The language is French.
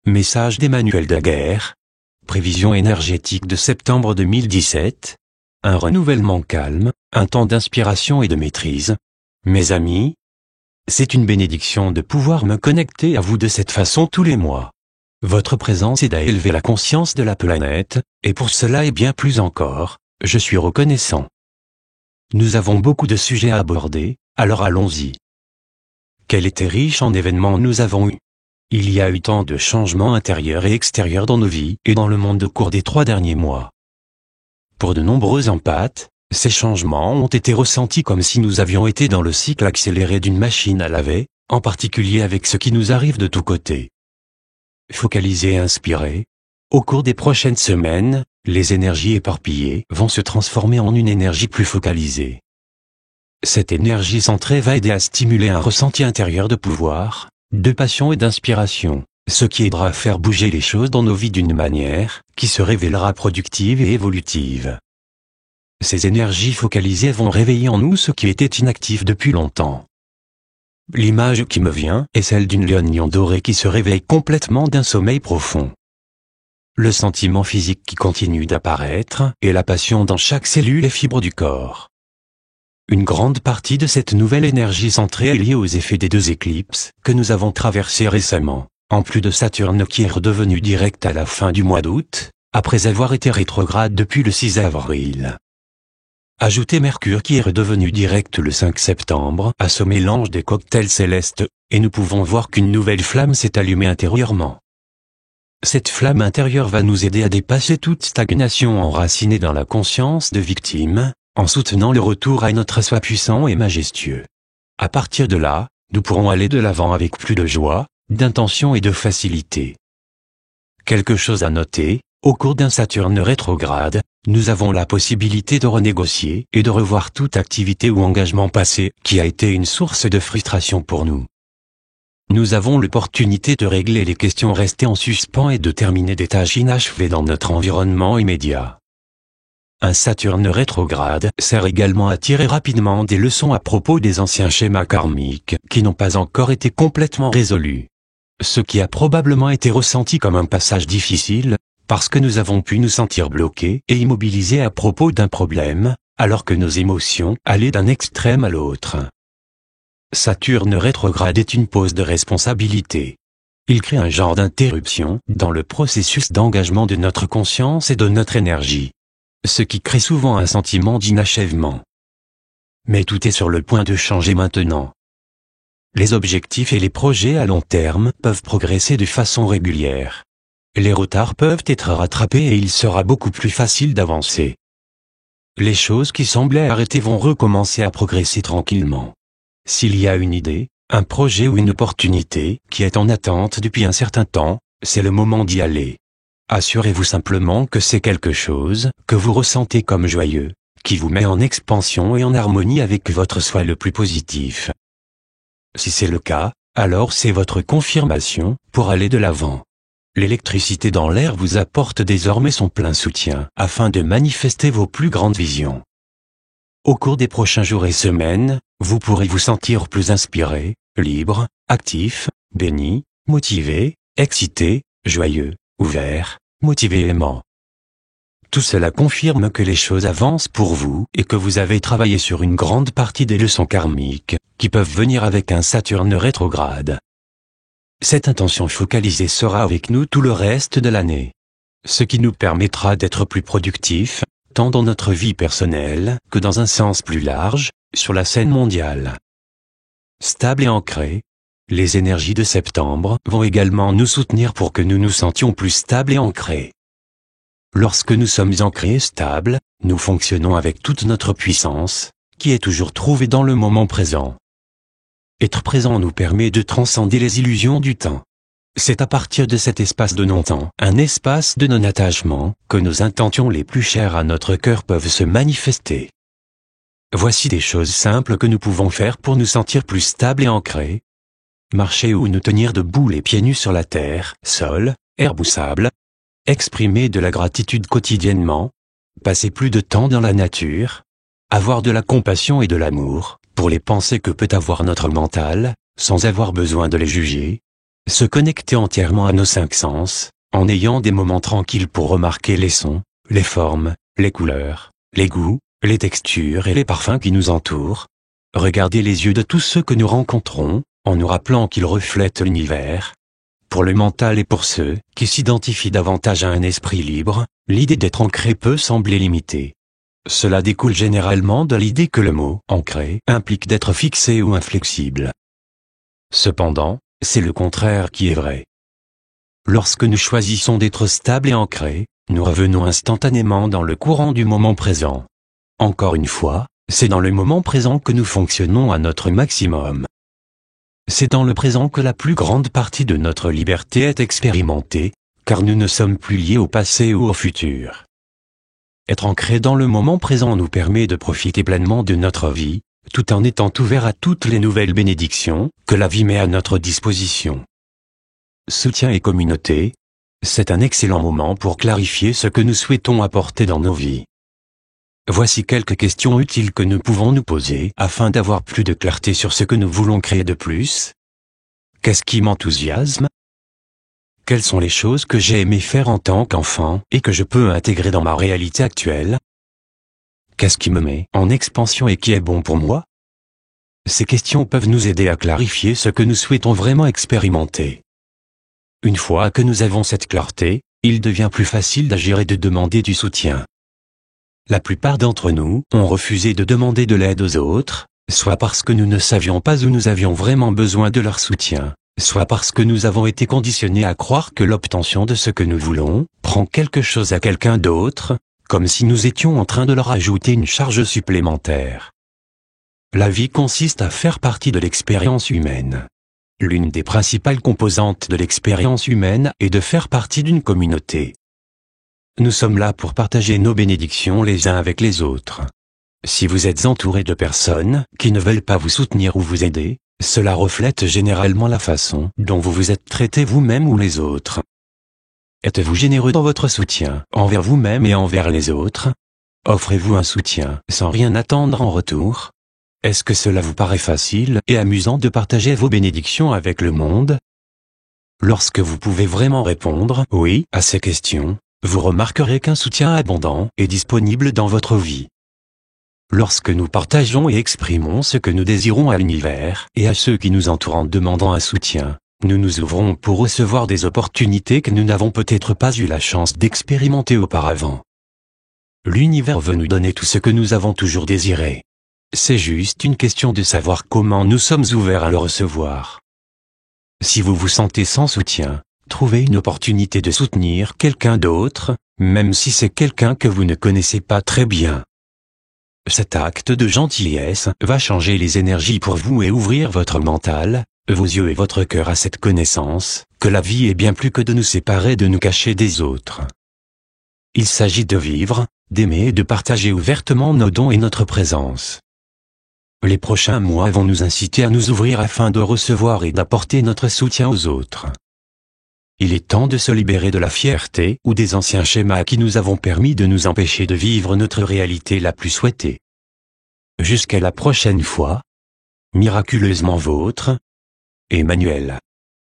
Message d'Emmanuel Daguerre. Prévision énergétique de septembre 2017. Un renouvellement calme, un temps d'inspiration et de maîtrise. Mes amis, c'est une bénédiction de pouvoir me connecter à vous de cette façon tous les mois. Votre présence aide à élever la conscience de la planète, et pour cela et bien plus encore, je suis reconnaissant. Nous avons beaucoup de sujets à aborder, alors allons-y. Quel été riche en événements nous avons eu. Il y a eu tant de changements intérieurs et extérieurs dans nos vies et dans le monde au cours des 3 derniers mois. Pour de nombreux empathes, ces changements ont été ressentis comme si nous avions été dans le cycle accéléré d'une machine à laver, en particulier avec ce qui nous arrive de tous côtés. Focalisé et inspiré, au cours des prochaines semaines, les énergies éparpillées vont se transformer en une énergie plus focalisée. Cette énergie centrée va aider à stimuler un ressenti intérieur de pouvoir, de passion et d'inspiration, ce qui aidera à faire bouger les choses dans nos vies d'une manière qui se révélera productive et évolutive. Ces énergies focalisées vont réveiller en nous ce qui était inactif depuis longtemps. L'image qui me vient est celle d'une lionne dorée qui se réveille complètement d'un sommeil profond. Le sentiment physique qui continue d'apparaître et la passion dans chaque cellule et fibre du corps. Une grande partie de cette nouvelle énergie centrée est liée aux effets des 2 éclipses que nous avons traversées récemment, en plus de Saturne qui est redevenu direct à la fin du mois d'août, après avoir été rétrograde depuis le 6 avril. Ajoutez Mercure qui est redevenu direct le 5 septembre à ce mélange des cocktails célestes, et nous pouvons voir qu'une nouvelle flamme s'est allumée intérieurement. Cette flamme intérieure va nous aider à dépasser toute stagnation enracinée dans la conscience de victime, en soutenant le retour à notre soi puissant et majestueux. À partir de là, nous pourrons aller de l'avant avec plus de joie, d'intention et de facilité. Quelque chose à noter, au cours d'un Saturne rétrograde, nous avons la possibilité de renégocier et de revoir toute activité ou engagement passé qui a été une source de frustration pour nous. Nous avons l'opportunité de régler les questions restées en suspens et de terminer des tâches inachevées dans notre environnement immédiat. Un Saturne rétrograde sert également à tirer rapidement des leçons à propos des anciens schémas karmiques qui n'ont pas encore été complètement résolus. Ce qui a probablement été ressenti comme un passage difficile, parce que nous avons pu nous sentir bloqués et immobilisés à propos d'un problème, alors que nos émotions allaient d'un extrême à l'autre. Saturne rétrograde est une pause de responsabilité. Il crée un genre d'interruption dans le processus d'engagement de notre conscience et de notre énergie. Ce qui crée souvent un sentiment d'inachèvement. Mais tout est sur le point de changer maintenant. Les objectifs et les projets à long terme peuvent progresser de façon régulière. Les retards peuvent être rattrapés et il sera beaucoup plus facile d'avancer. Les choses qui semblaient arrêtées vont recommencer à progresser tranquillement. S'il y a une idée, un projet ou une opportunité qui est en attente depuis un certain temps, c'est le moment d'y aller. Assurez-vous simplement que c'est quelque chose que vous ressentez comme joyeux, qui vous met en expansion et en harmonie avec votre soi le plus positif. Si c'est le cas, alors c'est votre confirmation pour aller de l'avant. L'électricité dans l'air vous apporte désormais son plein soutien afin de manifester vos plus grandes visions. Au cours des prochains jours et semaines, vous pourrez vous sentir plus inspiré, libre, actif, béni, motivé, excité, joyeux, ouvert, motivé et aimant. Tout cela confirme que les choses avancent pour vous et que vous avez travaillé sur une grande partie des leçons karmiques qui peuvent venir avec un Saturne rétrograde. Cette intention focalisée sera avec nous tout le reste de l'année. Ce qui nous permettra d'être plus productifs, tant dans notre vie personnelle que dans un sens plus large, sur la scène mondiale. Stable et ancré, les énergies de septembre vont également nous soutenir pour que nous nous sentions plus stables et ancrés. Lorsque nous sommes ancrés et stables, nous fonctionnons avec toute notre puissance, qui est toujours trouvée dans le moment présent. Être présent nous permet de transcender les illusions du temps. C'est à partir de cet espace de non-temps, un espace de non-attachement, que nos intentions les plus chères à notre cœur peuvent se manifester. Voici des choses simples que nous pouvons faire pour nous sentir plus stables et ancrés. Marcher ou nous tenir debout les pieds nus sur la terre, sol, herbe ou sable. Exprimer de la gratitude quotidiennement. Passer plus de temps dans la nature. Avoir de la compassion et de l'amour pour les pensées que peut avoir notre mental, sans avoir besoin de les juger. Se connecter entièrement à nos 5 sens, en ayant des moments tranquilles pour remarquer les sons, les formes, les couleurs, les goûts, les textures et les parfums qui nous entourent. Regarder les yeux de tous ceux que nous rencontrons, en nous rappelant qu'ils reflètent l'univers. Pour le mental et pour ceux qui s'identifient davantage à un esprit libre, l'idée d'être ancré peut sembler limitée. Cela découle généralement de l'idée que le mot « ancré » implique d'être fixé ou inflexible. Cependant, c'est le contraire qui est vrai. Lorsque nous choisissons d'être stables et ancrés, nous revenons instantanément dans le courant du moment présent. Encore une fois, c'est dans le moment présent que nous fonctionnons à notre maximum. C'est dans le présent que la plus grande partie de notre liberté est expérimentée, car nous ne sommes plus liés au passé ou au futur. Être ancré dans le moment présent nous permet de profiter pleinement de notre vie, tout en étant ouvert à toutes les nouvelles bénédictions que la vie met à notre disposition. Soutien et communauté, c'est un excellent moment pour clarifier ce que nous souhaitons apporter dans nos vies. Voici quelques questions utiles que nous pouvons nous poser afin d'avoir plus de clarté sur ce que nous voulons créer de plus. Qu'est-ce qui m'enthousiasme? Quelles sont les choses que j'ai aimé faire en tant qu'enfant et que je peux intégrer dans ma réalité actuelle? Qu'est-ce qui me met en expansion et qui est bon pour moi? Ces questions peuvent nous aider à clarifier ce que nous souhaitons vraiment expérimenter. Une fois que nous avons cette clarté, il devient plus facile d'agir et de demander du soutien. La plupart d'entre nous ont refusé de demander de l'aide aux autres, soit parce que nous ne savions pas où nous avions vraiment besoin de leur soutien, soit parce que nous avons été conditionnés à croire que l'obtention de ce que nous voulons prend quelque chose à quelqu'un d'autre, comme si nous étions en train de leur ajouter une charge supplémentaire. La vie consiste à faire partie de l'expérience humaine. L'une des principales composantes de l'expérience humaine est de faire partie d'une communauté. Nous sommes là pour partager nos bénédictions les uns avec les autres. Si vous êtes entouré de personnes qui ne veulent pas vous soutenir ou vous aider, cela reflète généralement la façon dont vous vous êtes traité vous-même ou les autres. Êtes-vous généreux dans votre soutien envers vous-même et envers les autres? Offrez-vous un soutien sans rien attendre en retour? Est-ce que cela vous paraît facile et amusant de partager vos bénédictions avec le monde? Lorsque vous pouvez vraiment répondre « oui » à ces questions, vous remarquerez qu'un soutien abondant est disponible dans votre vie. Lorsque nous partageons et exprimons ce que nous désirons à l'univers et à ceux qui nous entourent en demandant un soutien, nous nous ouvrons pour recevoir des opportunités que nous n'avons peut-être pas eu la chance d'expérimenter auparavant. L'univers veut nous donner tout ce que nous avons toujours désiré. C'est juste une question de savoir comment nous sommes ouverts à le recevoir. Si vous vous sentez sans soutien, trouvez une opportunité de soutenir quelqu'un d'autre, même si c'est quelqu'un que vous ne connaissez pas très bien. Cet acte de gentillesse va changer les énergies pour vous et ouvrir votre mental, vos yeux et votre cœur à cette connaissance, que la vie est bien plus que de nous séparer, de nous cacher des autres. Il s'agit de vivre, d'aimer et de partager ouvertement nos dons et notre présence. Les prochains mois vont nous inciter à nous ouvrir afin de recevoir et d'apporter notre soutien aux autres. Il est temps de se libérer de la fierté ou des anciens schémas qui nous avons permis de nous empêcher de vivre notre réalité la plus souhaitée. Jusqu'à la prochaine fois. Miraculeusement vôtre, Emmanuel.